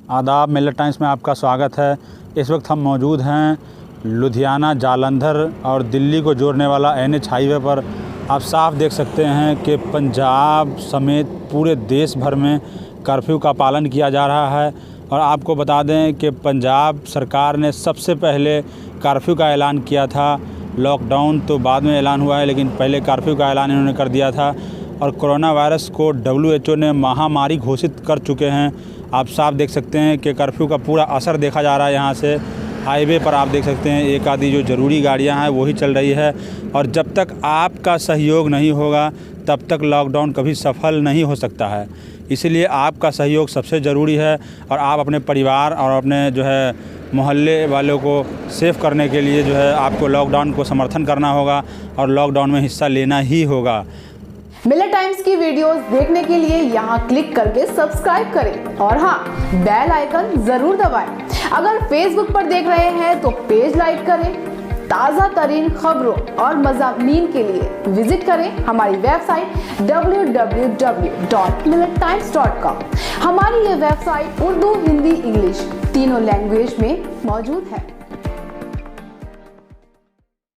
आदाब, मिलत टाइम्स में आपका स्वागत है। इस वक्त हम मौजूद हैं लुधियाना, जालंधर और दिल्ली को जोड़ने वाला NH हाईवे पर। आप साफ देख सकते हैं कि पंजाब समेत पूरे देश भर में कर्फ्यू का पालन किया जा रहा है। और आपको बता दें कि पंजाब सरकार ने सबसे पहले कर्फ्यू का ऐलान किया था। लॉकडाउन तो बाद में ऐलान हुआ है, लेकिन पहले कर्फ्यू का ऐलान इन्होंने कर दिया था। और कोरोना वायरस को WHO ने महामारी घोषित कर चुके हैं। आप साफ देख सकते हैं कि कर्फ्यू का पूरा असर देखा जा रहा है। यहाँ से हाईवे पर आप देख सकते हैं एक आधी जो ज़रूरी गाड़ियाँ हैं वही चल रही है। और जब तक आपका सहयोग नहीं होगा तब तक लॉकडाउन कभी सफल नहीं हो सकता है। इसलिए आपका सहयोग सबसे ज़रूरी है। और आप अपने परिवार और अपने जो है मोहल्ले वालों को सेफ करने के लिए जो है आपको लॉकडाउन को समर्थन करना होगा और लॉकडाउन में हिस्सा लेना ही होगा। मिलत टाइम्स की वीडियोस देखने के लिए यहाँ क्लिक करके सब्सक्राइब करें और हाँ, बेल आइकन जरूर दबाएं। अगर फेसबुक पर देख रहे हैं तो पेज लाइक करें। ताज़ा तरीन खबरों और मज़ामीन के लिए विजिट करें हमारी वेबसाइट www.millettimes.com। हमारी ये वेबसाइट उर्दू, हिंदी, इंग्लिश तीनों लैंग्वेज में मौजूद है।